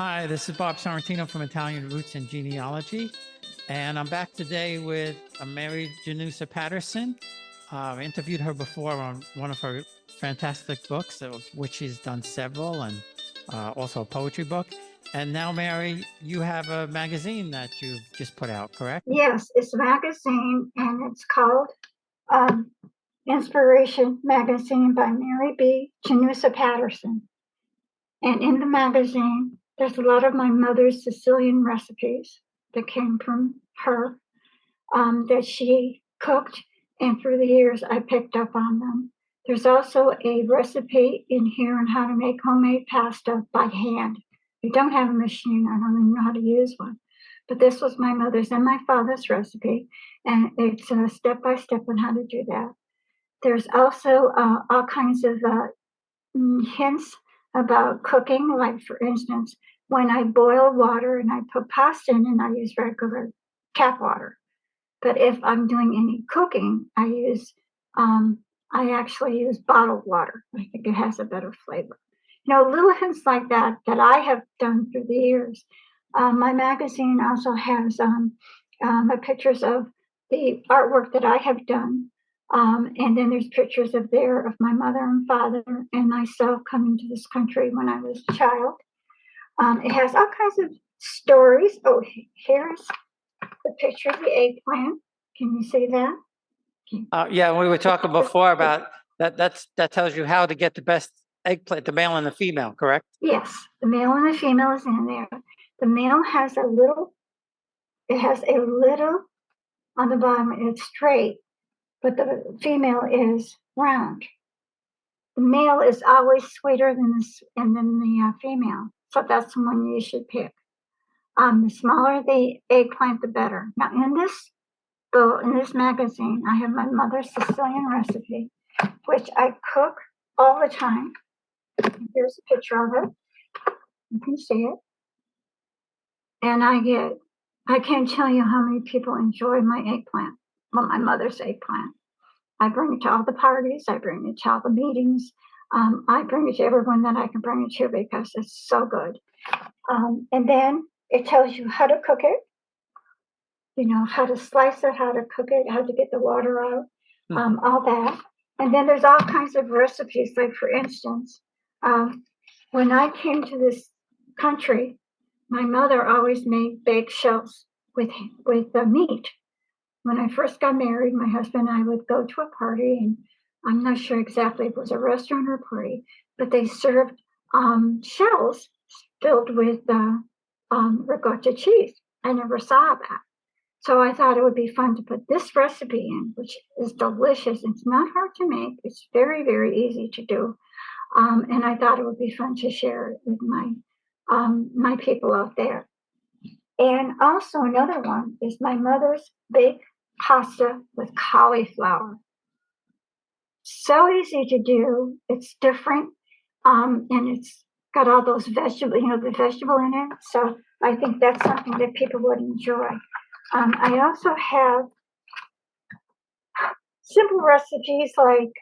Hi, this is Bob Sorrentino from Italian Roots and Genealogy, and I'm back today with Mary Gennusa Patterson. I interviewed her before on one of her fantastic books, of which she's done several, and also a poetry book. And now, Mary, you have a magazine that you've just put out, correct? Yes, it's a magazine, and it's called Inspiration Magazine by Mary B. Gennusa Patterson. And in the magazine, there's a lot of my mother's Sicilian recipes that came from her that she cooked, and through the years, I picked up on them. There's also a recipe in here on how to make homemade pasta by hand. We don't have a machine. I don't even know how to use one. But this was my mother's and my father's recipe, and it's a step-by-step on how to do that. There's also all kinds of hints about cooking, like, for instance, when I boil water and I put pasta in, and I use regular tap water. But if I'm doing any cooking, I actually use bottled water. I think it has a better flavor. Little hints like that I have done through the years. My magazine also has pictures of the artwork that I have done. And then there's pictures of my mother and father and myself coming to this country when I was a child. It has all kinds of stories. Oh, here's the picture of the eggplant. Can you see that? Yeah, we were talking before about that. That tells you how to get the best eggplant, the male and the female, correct? Yes, the male and the female is in there. The male has a little on the bottom, and it's straight, but the female is round. The male is always sweeter than the female, so that's the one you should pick. The smaller the eggplant, the better. Now, in this magazine, I have my mother's Sicilian recipe, which I cook all the time. Here's a picture of it. You can see it. And I can't tell you how many people enjoy my eggplant, my mother's eggplant. I bring it to all the parties. I bring it to all the meetings. I bring it to everyone that I can bring it to because it's so good. And then it tells you how to cook it, how to slice it, how to cook it, how to get the water out, all that. And then there's all kinds of recipes. Like, for instance, when I came to this country, my mother always made baked shells with meat. When I first got married, my husband and I would go to a party, and I'm not sure exactly if it was a restaurant or a party, but they served shells filled with ricotta cheese. I never saw that. So I thought it would be fun to put this recipe in, which is delicious. It's not hard to make. It's very, very easy to do. And I thought it would be fun to share it with my people out there. And also another one is my mother's baked pasta with cauliflower. So easy to do. It's different. And it's got all those vegetables, the vegetable in it. So I think that's something that people would enjoy. I also have simple recipes like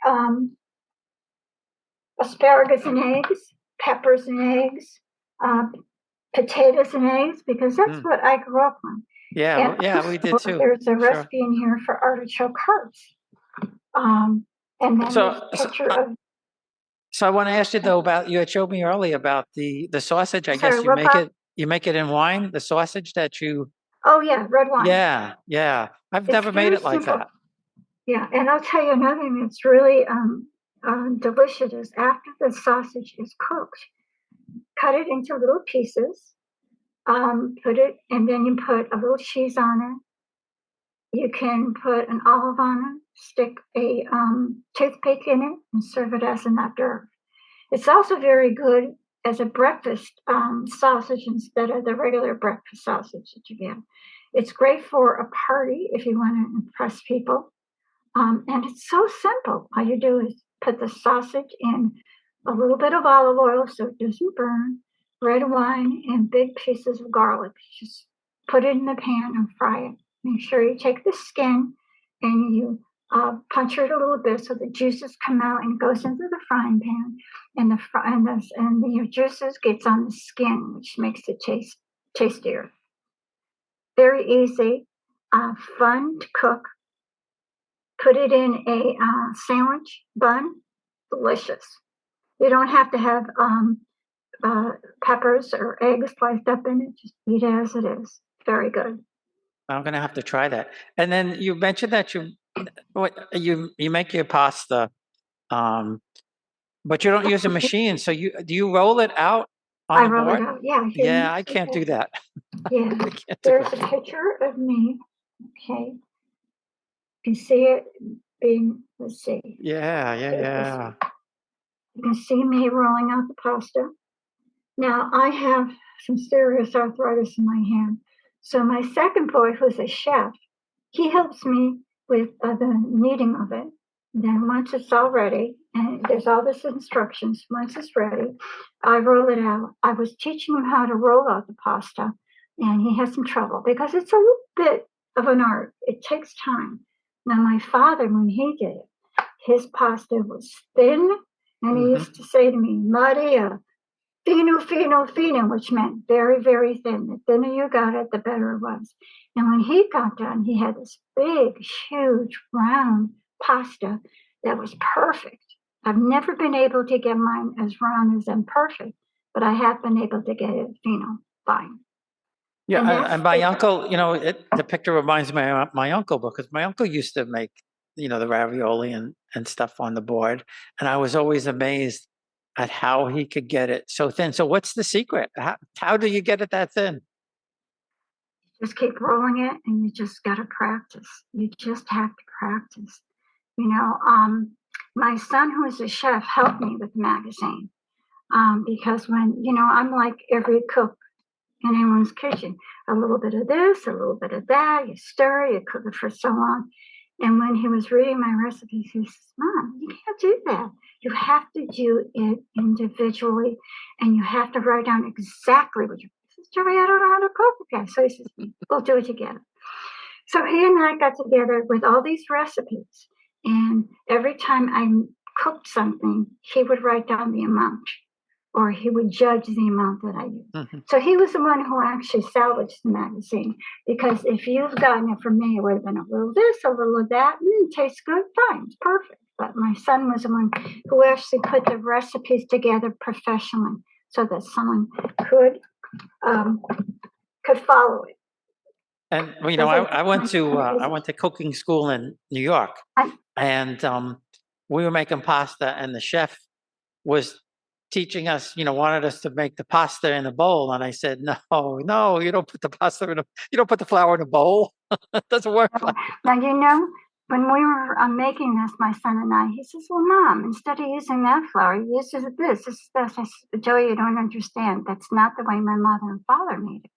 asparagus and eggs, peppers and eggs, potatoes and eggs, because that's what I grew up on. Yeah, yeah, we did too. There's a recipe in here for artichoke hearts. And then there's a picture of. So I want to ask you though about, you had showed me earlier about the sausage. I guess you make it in wine, the sausage that you. Oh yeah, red wine. Yeah. I've never made it like that. Yeah, and I'll tell you another thing that's really delicious is after the sausage is cooked, cut it into little pieces, and then you put a little cheese on it. You can put an olive on it, stick a toothpick in it, and serve it as an hors d'oeuvre. It's also very good as a breakfast sausage instead of the regular breakfast sausage that you get. It's great for a party if you want to impress people. And it's so simple. All you do is put the sausage in a little bit of olive oil so it doesn't burn, red wine, and big pieces of garlic. Just put it in the pan and fry it. Make sure you take the skin and you puncture it a little bit so the juices come out and goes into the frying pan, and the juices gets on the skin, which makes it tastier. Very easy, fun to cook. Put it in a sandwich bun. Delicious. You don't have to have peppers or eggs sliced up in it. Just eat it as it is. Very good. I'm gonna have to try that. And then you mentioned that you make your pasta, but you don't use a machine. So do you roll it out on I the roll it board? out. Yeah. Yeah, I can't do that. Yeah. I can't do There's it. a picture of me. Okay. You can see it being, let's see. Yeah. You can see me rolling out the pasta. Now, I have some serious arthritis in my hand. So my second boy, who's a chef, he helps me with the kneading of it. Then once it's all ready, and there's all this instructions, once it's ready, I roll it out. I was teaching him how to roll out the pasta, and he has some trouble because it's a little bit of an art. It takes time. Now, my father, when he did it, his pasta was thin, and he used to say to me, Maria, fino, which meant very, very thin. The thinner you got it, the better it was. And when he got done, he had this big, huge, round pasta that was perfect. I've never been able to get mine as round as imperfect, but I have been able to get it fino, fine. Yeah, and my uncle, the picture reminds me of my uncle because my uncle used to make, the ravioli and stuff on the board. And I was always amazed at how he could get it so thin. So what's the secret? How do you get it that thin? Just keep rolling it, and you just got to practice. You just have to practice. My son, who is a chef, helped me with the magazine because I'm like every cook in anyone's kitchen. A little bit of this, a little bit of that. You stir it, you cook it for so long. And when he was reading my recipes, he says, Mom, you can't do that. You have to do it individually, and you have to write down exactly what you. He says, Jerry, I don't know how to cook. Okay, so he says, we'll do it together. So he and I got together with all these recipes, and every time I cooked something, he would write down the amount, or he would judge the amount that I used. So he was the one who actually salvaged the magazine, because if you've gotten it from me, it would have been a little this, a little of that, and it tastes good, fine, it's perfect. But my son was the one who actually put the recipes together professionally so that someone could follow it. And I went to cooking school in New York, and we were making pasta, and the chef was teaching us, wanted us to make the pasta in a bowl, and I said, no, you don't put you don't put the flour in a bowl. It doesn't work. Now when we were making this, my son and I, he says, well, Mom, instead of using that flour, you use this. I said, Joey, you don't understand. That's not the way my mother and father made it.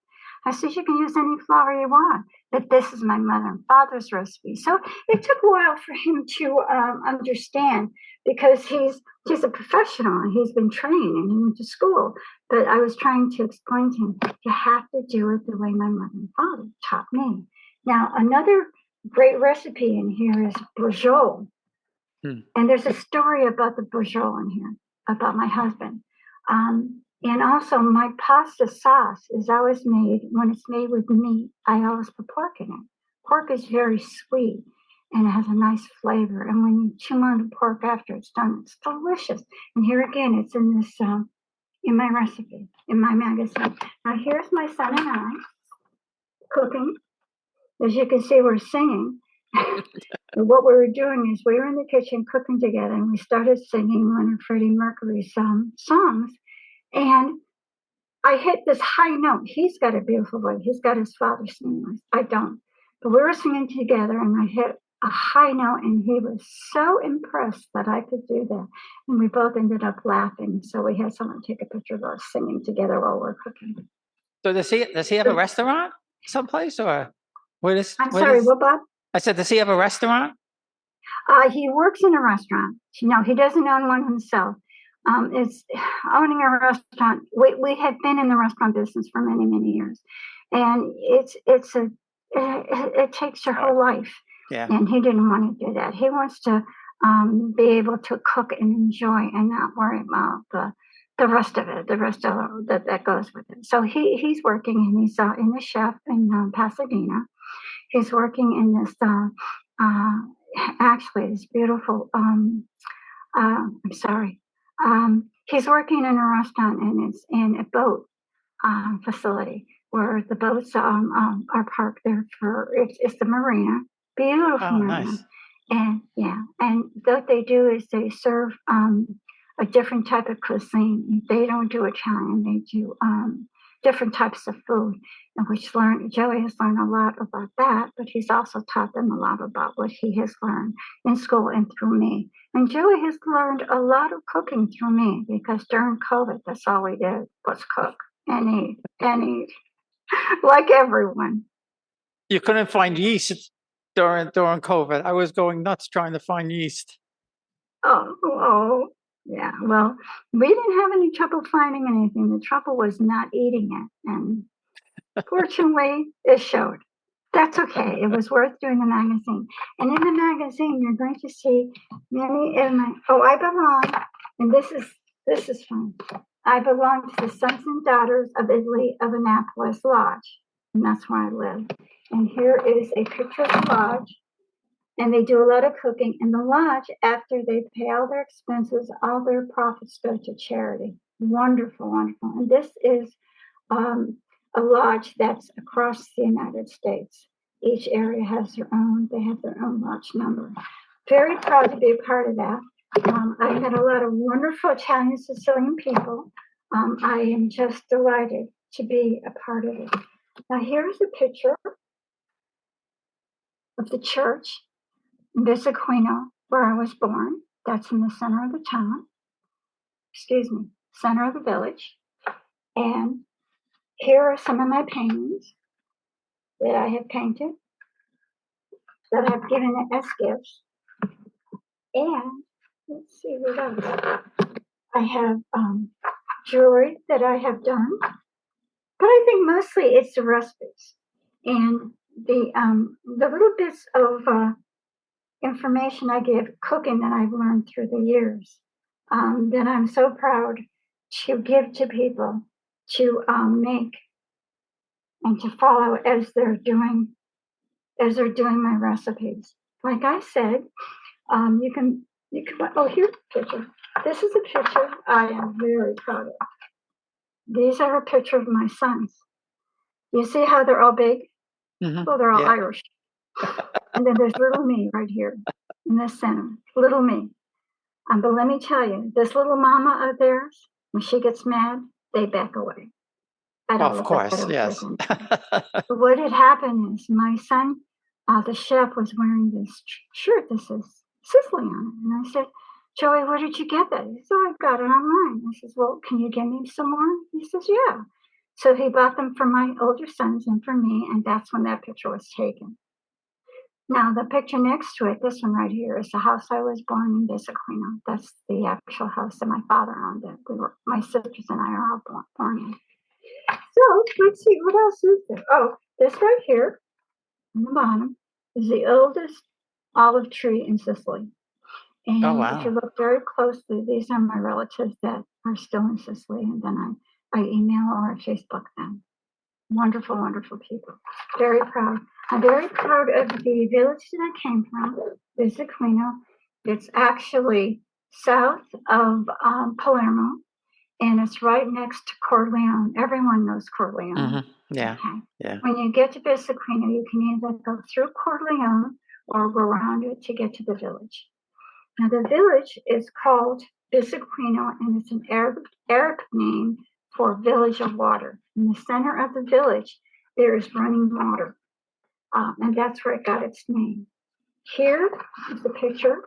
I said, you can use any flour you want, but this is my mother and father's recipe. So it took a while for him to understand, because he's a professional and he's been trained and he went to school. But I was trying to explain to him, you have to do it the way my mother and father taught me. Now, another great recipe in here is brujol. And there's a story about the brujol in here, about my husband. And also, my pasta sauce is always made, when it's made with meat, I always put pork in it. Pork is very sweet, and it has a nice flavor. And when you chew on the pork after it's done, it's delicious. And here again, it's in this, in my recipe, in my magazine. Now, here's my son and I cooking. As you can see, we're singing. And what we were doing is we were in the kitchen cooking together, and we started singing one of Freddie Mercury's songs. And I hit this high note. He's got a beautiful voice. He's got his father's singing voice. I don't. But we were singing together, and I hit a high note, and he was so impressed that I could do that. And we both ended up laughing. So we had someone take a picture of us singing together while we're cooking. So does he have a restaurant someplace, or I'm sorry, what, Bob? I said, does he have a restaurant? He works in a restaurant. No, he doesn't own one himself. It's owning a restaurant. We have been in the restaurant business for many, many years, and it takes your whole life. Yeah. And he didn't want to do that. He wants to be able to cook and enjoy and not worry about the rest of it, the rest of that goes with it. So he's working, and he's in the chef in Pasadena. He's working in this actually this beautiful. I'm sorry. He's working in a restaurant, and it's in a boat facility where the boats are parked there for it's the marina, beautiful Oh, marina. nice. And yeah, and what they do is they serve a different type of cuisine. They don't do Italian, they do different types of food, and Joey has learned a lot about that, but he's also taught them a lot about what he has learned in school and through me. And Joey has learned a lot of cooking through me, because during COVID, that's all we did was cook and eat, like everyone. You couldn't find yeast during COVID. I was going nuts trying to find yeast. Oh, yeah. Well, we didn't have any trouble finding anything. The trouble was not eating it. And fortunately, it showed. That's okay. It was worth doing the magazine. And in the magazine, you're going to see many of my, I belong, and this is fun. I belong to the Sons and Daughters of Italy of Annapolis Lodge. And that's where I live. And here is a picture of the lodge. And they do a lot of cooking. And the lodge, after they pay all their expenses, all their profits go to charity. Wonderful, wonderful. And this is a lodge that's across the United States. Each area has they have their own lodge number. Very proud to be a part of that. I met a lot of wonderful Italian Sicilian people. I am just delighted to be a part of it. Now here's a picture of the church in Visiquino, where I was born. That's in the center of the town. Center of the village. And here are some of my paintings that I have painted, that I've given as gifts. And let's see what else. I have jewelry that I have done, but I think mostly it's the recipes and the little bits of information I give cooking that I've learned through the years, that I'm so proud to give to people to make and to follow as they're doing my recipes. Like I said, you can here's a picture. This is a picture I am very proud of. These are a picture of my sons. You see how they're all big? Mm-hmm. Well, they're all Irish. And then there's little me right here in the center, little me. But let me tell you, this little mama of theirs, when she gets mad, they back away. Of course, yes. But what had happened is my son, the chef, was wearing this shirt that says Sicily on it. And I said, Joey, where did you get that? He said, I got it online. I says, well, can you give me some more? He says, yeah. So he bought them for my older sons and for me, and that's when that picture was taken. Now, the picture next to it, this one right here, is the house I was born in, Visiquino. That's the actual house that my father owned. My sisters and I are all born in. So, let's see, what else is there? Oh, this right here, on the bottom, is the oldest olive tree in Sicily. And if you look very closely, these are my relatives that are still in Sicily, and then I email or I Facebook them. Wonderful, wonderful people. Very proud. I'm very proud of the village that I came from, Visiquino. It's actually south of Palermo, and it's right next to Corleone. Everyone knows Corleone. Mm-hmm. Yeah. Okay. Yeah. When you get to Visiquino, you can either go through Corleone or go around it to get to the village. Now, the village is called Visiquino, and it's an Arab name for village of water. In the center of the village, there is running water, and that's where it got its name. Here is a picture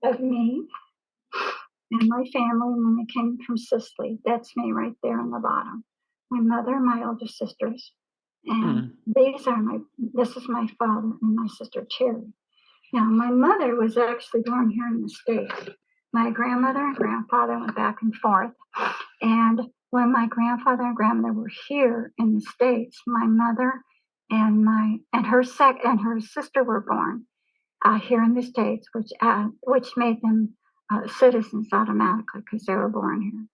of me and my family when we came from Sicily. That's me right there on the bottom. My mother and my older sisters. And this is my father and my sister Terry. Now, my mother was actually born here in the States. My grandmother and grandfather went back and forth. And when my grandfather and grandmother were here in the States, my mother and her sister were born here in the States, which made them citizens automatically because they were born here.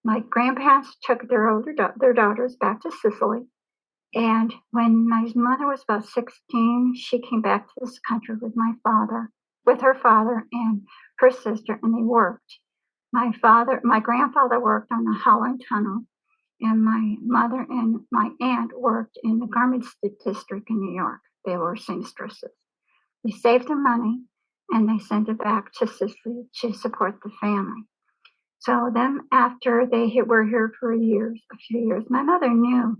My grandparents took their daughters back to Sicily, and when my mother was about 16, she came back to this country with her father and her sister, and they worked. My grandfather worked on the Holland Tunnel, and my mother and my aunt worked in the garment district in New York. They were seamstresses. They saved their money, and they sent it back to Sicily to support the family. So then after they were here for a few years, my mother knew,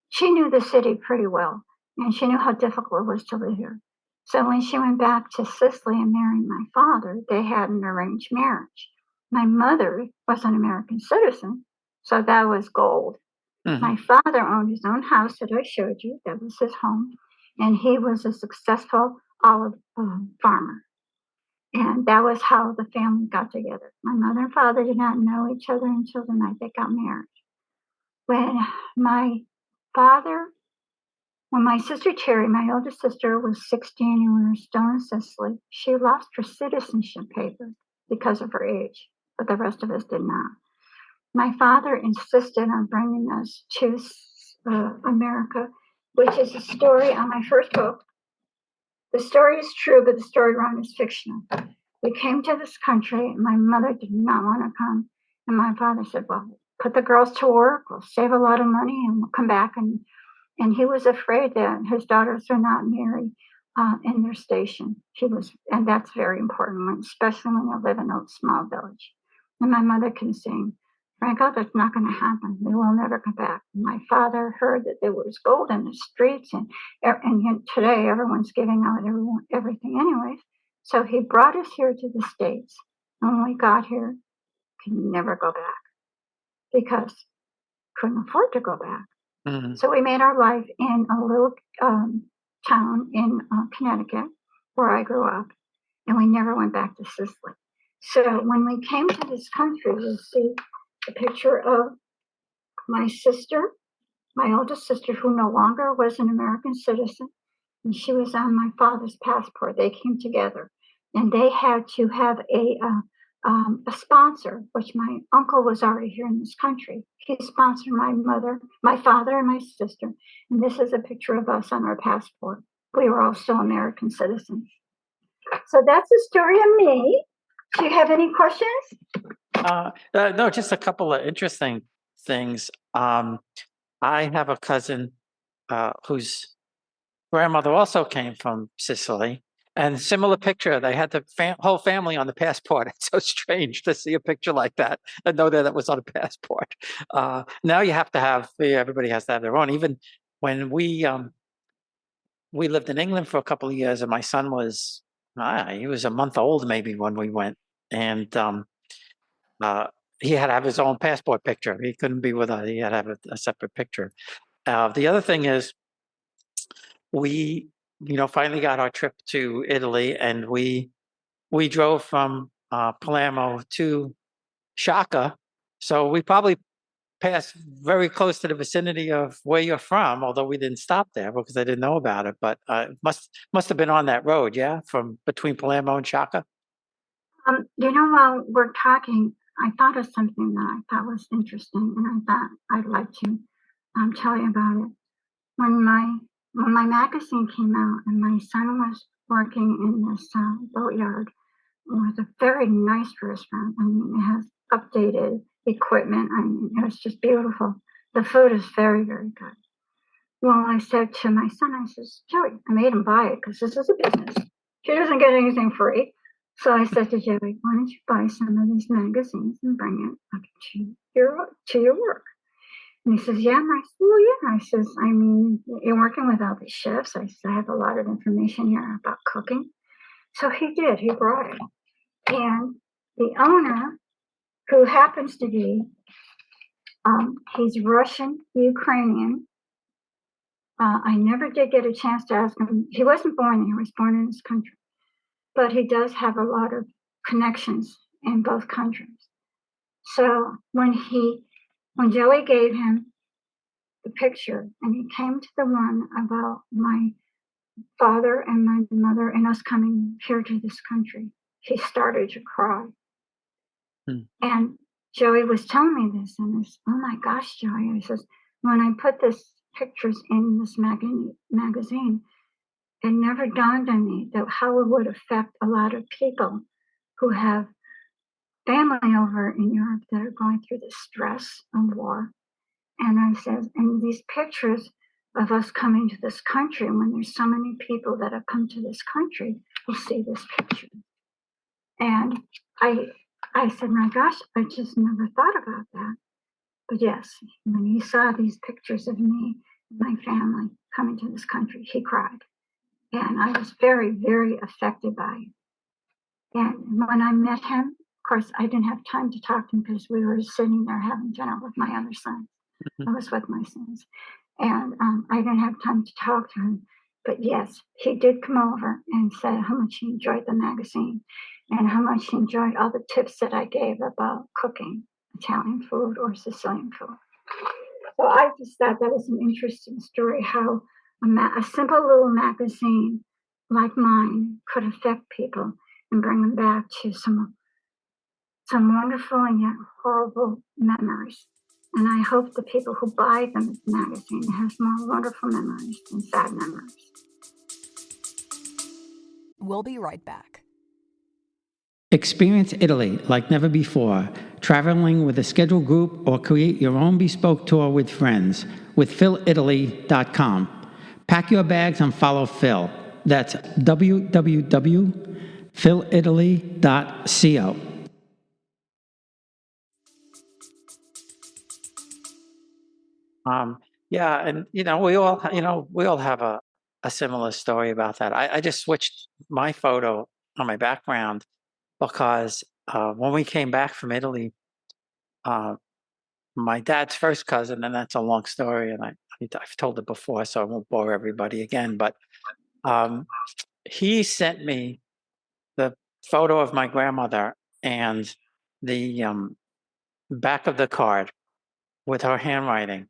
she knew the city pretty well, and she knew how difficult it was to live here. So when she went back to Sicily and married my father, they had an arranged marriage. My mother was an American citizen, so that was gold. Mhm. My father owned his own house that I showed you. That was his home. And he was a successful olive farmer. And that was how the family got together. My mother and father did not know each other until the night they got married. When my sister Terry, my oldest sister, was 16 and we were still in Sicily, she lost her citizenship papers because of her age, but the rest of us did not. My father insisted on bringing us to America, which is a story on my first book. The story is true, but the story run is fictional. We came to this country. My mother did not want to come. And my father said, well, put the girls to work. We'll save a lot of money and we'll come back. And he was afraid that his daughters are not married in their station. And that's very important, especially when you live in a small village. And my mother can sing, Franco, that's not going to happen. We will never come back. My father heard that there was gold in the streets, and today everyone's giving out everything anyways. So he brought us here to the States. And when we got here, we could never go back because couldn't afford to go back. Mhm. So we made our life in a little town in Connecticut where I grew up, and we never went back to Sicily. So when we came to this country, you'll see a picture of my sister, my oldest sister, who no longer was an American citizen, and she was on my father's passport. They came together, and they had to have a sponsor, which my uncle was already here in this country. He sponsored my father, and my sister. And this is a picture of us on our passport. We were all still American citizens. So that's the story of me. Do you have any questions? No, just a couple of interesting things. I have a cousin whose grandmother also came from Sicily, and similar picture. They had the whole family on the passport. It's so strange to see a picture like that and know that it was on a passport. Now you have to have, everybody has to have their own. Even when we lived in England for a couple of years, and my son was, he was a month old maybe when we went, and he had to have his own passport picture. He couldn't be with us. He had to have a separate picture. The other thing is, we, finally got our trip to Italy, and we drove from Palermo to Shaka. So we probably passed very close to the vicinity of where you're from, although we didn't stop there because I didn't know about it. But must have been on that road, yeah, from between Palermo and Shaka. While we're talking, I thought of something that I thought was interesting, and I thought I'd like to tell you about it. When my magazine came out, and my son was working in this boatyard with a very nice restaurant. I mean, it has updated equipment. I mean, it was just beautiful. The food is very, very good. Well, I said to my son, I says, Joey, I made him buy it because this is a business. She doesn't get anything free. So I said to Joey, why don't you buy some of these magazines and bring it up to your work? And he says, yeah. And I said, well, yeah. I says, I mean, you're working with all these chefs. I said, I have a lot of information here about cooking. So he did. He brought it. And the owner, who happens to be, he's Russian, Ukrainian. I never did get a chance to ask him. He wasn't born here. He was born in this country. But he does have a lot of connections in both countries. So when Joey gave him the picture, and he came to the one about my father and my mother and us coming here to this country. He started to cry. And Joey was telling me this, and I said, oh my gosh, Joey. I says, when I put this pictures in this magazine, it never dawned on me that how it would affect a lot of people who have family over in Europe that are going through the stress of war. And I said, and these pictures of us coming to this country, when there's so many people that have come to this country, will see this picture. And I said, my gosh, I just never thought about that. But yes, when he saw these pictures of me and my family coming to this country, he cried. And I was very, very affected by it. And when I met him, of course, I didn't have time to talk to him because we were sitting there having dinner with my other sons. I was with my sons. And I didn't have time to talk to him. But yes, he did come over and said how much he enjoyed the magazine and how much he enjoyed all the tips that I gave about cooking Italian food or Sicilian food. So I just thought that was an interesting story, how a simple little magazine like mine could affect people and bring them back to some wonderful and yet horrible memories. And I hope the people who buy the magazine have more wonderful memories than sad memories. We'll be right back. Experience Italy like never before, traveling with a scheduled group or create your own bespoke tour with friends with philitaly.com. Pack your bags and follow Phil. That's www.philitaly.co. Yeah, and we all have a similar story about that. I just switched my photo on my background because when we came back from Italy, my dad's first cousin, and that's a long story, and I've told it before, so I won't bore everybody again. But he sent me the photo of my grandmother and the back of the card with her handwriting,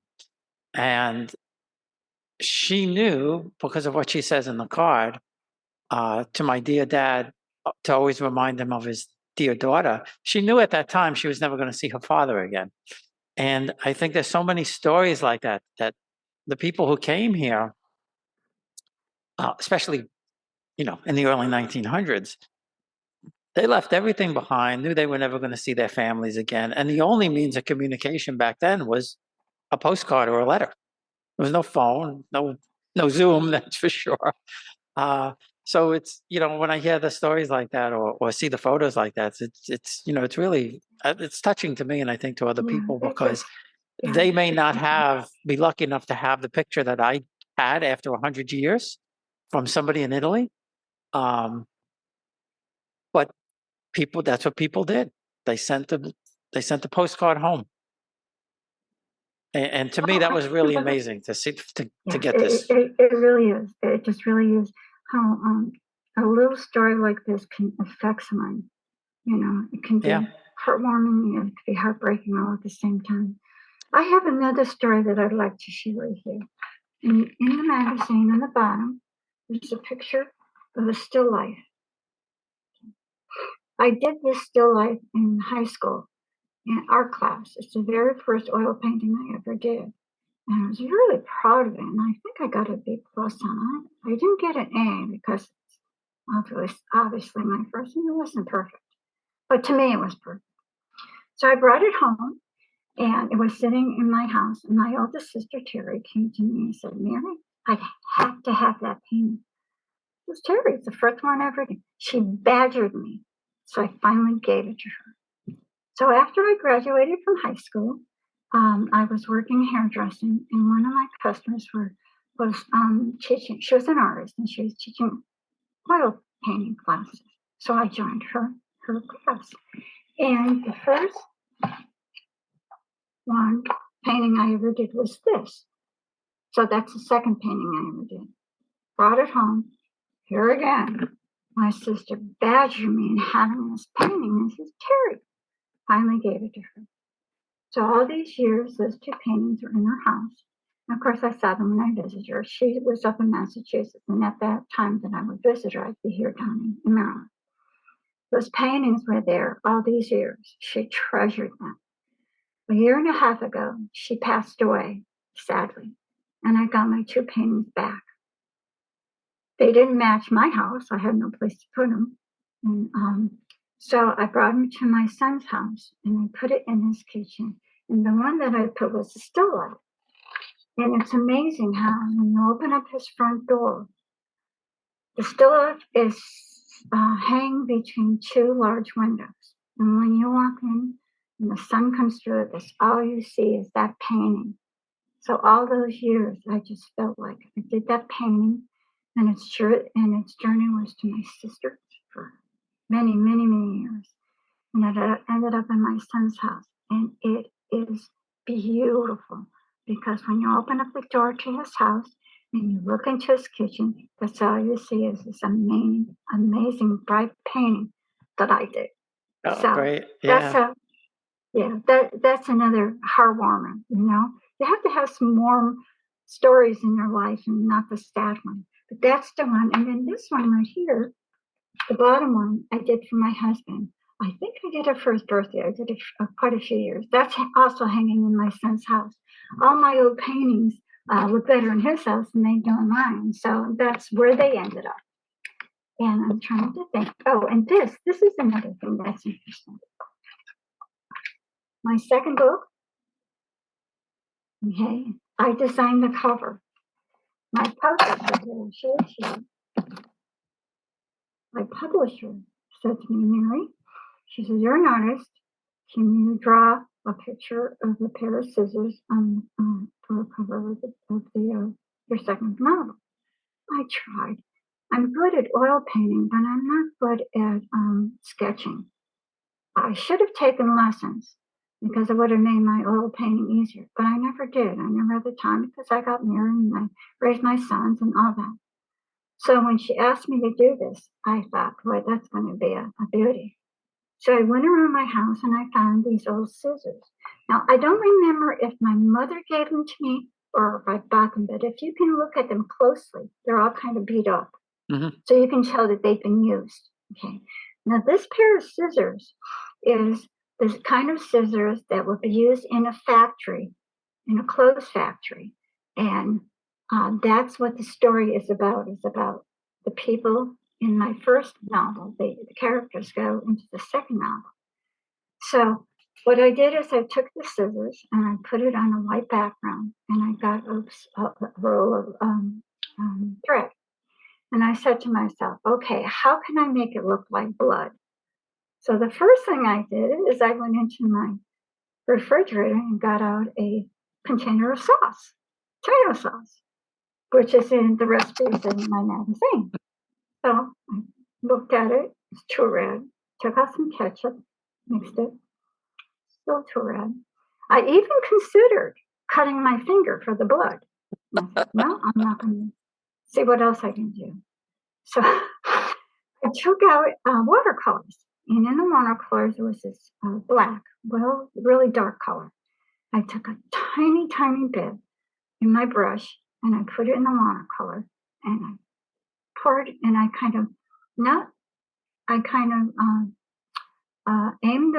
and she knew because of what she says in the card to my dear dad to always remind him of his dear daughter. She knew at that time she was never going to see her father again. And I think there's so many stories like that, that the people who came here, especially, in the early 1900s, they left everything behind, knew they were never going to see their families again. And the only means of communication back then was a postcard or a letter. There was no phone, no Zoom, that's for sure. So it's, when I hear the stories like that or see the photos like that, it's it's really, it's touching to me, and I think to other people, because they may not be lucky enough to have the picture that I had after 100 years from somebody in Italy. But that's what people did. They sent the postcard home. And to me, that was really amazing to see, to get this. It really is. It just really is how a little story like this can affect someone. It can be heartwarming and it can be heartbreaking all at the same time. I have another story that I'd like to share with you. In the magazine, on the bottom, there's a picture of a still life. I did this still life in high school in art class. It's the very first oil painting I ever did. And I was really proud of it. And I think I got a B+ on it. I didn't get an A because obviously my first one, it wasn't perfect. But to me, it was perfect. So I brought it home. And it was sitting in my house, and my oldest sister, Terry, came to me and said, Mary, I have to have that painting. It was Terry. It's the first one I ever did. She badgered me, so I finally gave it to her. So after I graduated from high school, I was working hairdressing, and one of my customers was teaching. She was an artist, and she was teaching oil painting classes. So I joined her class. And the first one painting I ever did was this. So that's the second painting I ever did. Brought it home. Here again, my sister badgered me in having this painting. And says, Terry, finally gave it to her. So all these years, those two paintings are in her house. Of course, I saw them when I visited her. She was up in Massachusetts, and at that time that I would visit her, I'd be here down in Maryland. Those paintings were there all these years. She treasured them. A year and a half ago, she passed away, sadly, and I got my 2 paintings back. They didn't match my house. I had no place to put them. And so I brought them to my son's house, and I put it in his kitchen. And the one that I put was a still life. And it's amazing how when you open up his front door, the still life is hanging between 2 large windows. And when you walk in and the sun comes through this, all you see is that painting. So all those years, I just felt like I did that painting, and its journey was to my sister for many, many, many years. And it ended up in my son's house, and it is beautiful because when you open up the door to his house and you look into his kitchen, that's all you see is this amazing, amazing bright painting that I did. Oh, So great. that's Yeah. that's another heartwarming, you know. You have to have some warm stories in your life and not the sad one. But that's the one. And then this one right here, the bottom one, I did for my husband. I think I did it for his birthday. I did it quite a few years. That's also hanging in my son's house. All my old paintings look better in his house than they do in mine. So that's where they ended up. And I'm trying to think. Oh, and this is another thing that's interesting. My second book, okay, I designed the cover. My publisher said to me, Mary, she said, you're an artist. Can you draw a picture of a pair of scissors for a cover of your second novel? I tried. I'm good at oil painting, but I'm not good at sketching. I should have taken lessons because it would have made my oil painting easier, but I never did. I never had the time because I got married and I raised my sons and all that. So when she asked me to do this, I thought, boy, that's going to be a beauty. So I went around my house and I found these old scissors. Now, I don't remember if my mother gave them to me or if I bought them, but if you can look at them closely, they're all kind of beat up. Mm-hmm. So you can tell that they've been used. Okay. Now, this pair of scissors is this kind of scissors that would be used in a factory, in a clothes factory. And that's what the story is about. It's about the people in my first novel. The characters go into the second novel. So what I did is I took the scissors and I put it on a white background, and I got a roll of thread. And I said to myself, okay, how can I make it look like blood? So the first thing I did is I went into my refrigerator and got out a container of sauce, tomato sauce, which is in the recipes in my magazine. So I looked at it, it's too red, took out some ketchup, mixed it, still too red. I even considered cutting my finger for the blood. And I said, no, I'm not going to see what else I can do. So I took out watercolors, and in the watercolors there was this black, well, really dark color. I took a tiny, tiny bit in my brush and I put it in the watercolor and I poured, and I kind of aimed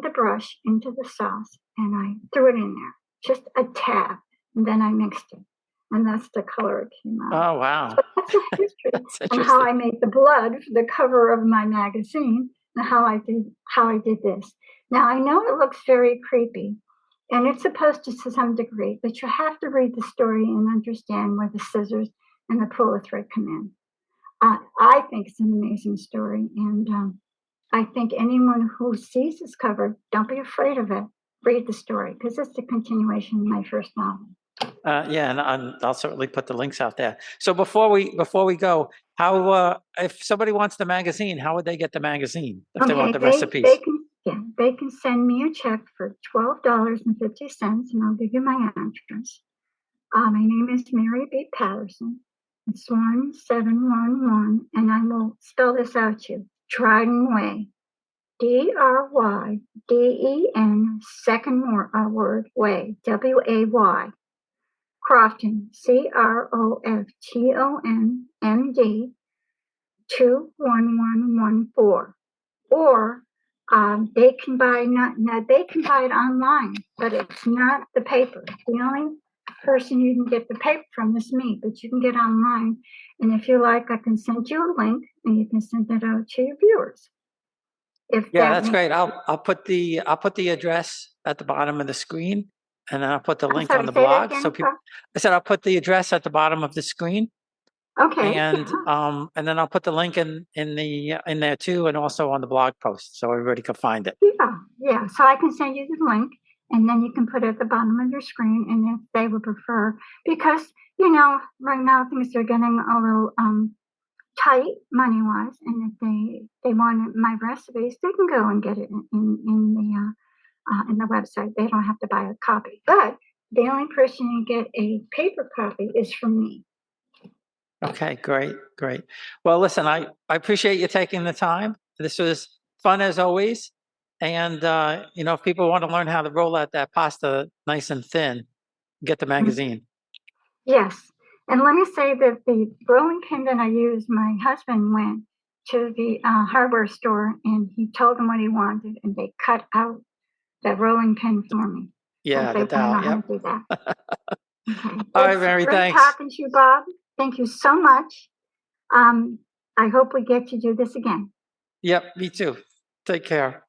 the brush into the sauce and I threw it in there, just a tad, and then I mixed it, and that's the color it came out. Oh, wow. So that's a history That's on how I made the blood for the cover of my magazine and how I did this. Now I know it looks very creepy, and it's supposed to some degree, but you have to read the story and understand where the scissors and the puller thread come in. I think it's an amazing story, and I think anyone who sees this cover, don't be afraid of it. Read the story because it's the continuation of my first novel. Yeah, and I'll certainly put the links out there. So before we go, how if somebody wants the magazine, how would they get the magazine if they want the recipes? They can send me a check for $12.50, and I'll give you my address. My name is Mary B. Patterson. It's 1711, and I will spell this out to you. Dryden Way, Dryden, second word way, WAY, Crofton, CROFTONMD 21114. Or they can buy they can buy it online, but it's not the paper. The only person you can get the paper from is me, but you can get online. And if you like, I can send you a link and you can send it out to your viewers. Yeah, that's great. I'll put the address at the bottom of the screen, and then I'll put the link on the blog. So people, I said I'll put the address at the bottom of the screen. Okay. And then I'll put the link in there too, and also on the blog post, so everybody can find it. Yeah. So I can send you the link, and then you can put it at the bottom of your screen. And if they would prefer, because right now things are getting a little tight money wise, and if they want my recipes, they can go and get it in the website. They don't have to buy a copy, but the only person you get a paper copy is from me. Okay, great. Well, listen, I appreciate you taking the time. This was fun as always. And, if people want to learn how to roll out that pasta nice and thin, get the magazine. Yes. And let me say that the rolling pin that I used, my husband went to the hardware store and he told them what he wanted, and they cut out that rolling pin for me. Yeah, so the dowel. How to do that. Okay. All right, Mary, great thanks. Talking to you, Bob. Thank you so much. I hope we get to do this again. Yep, me too. Take care.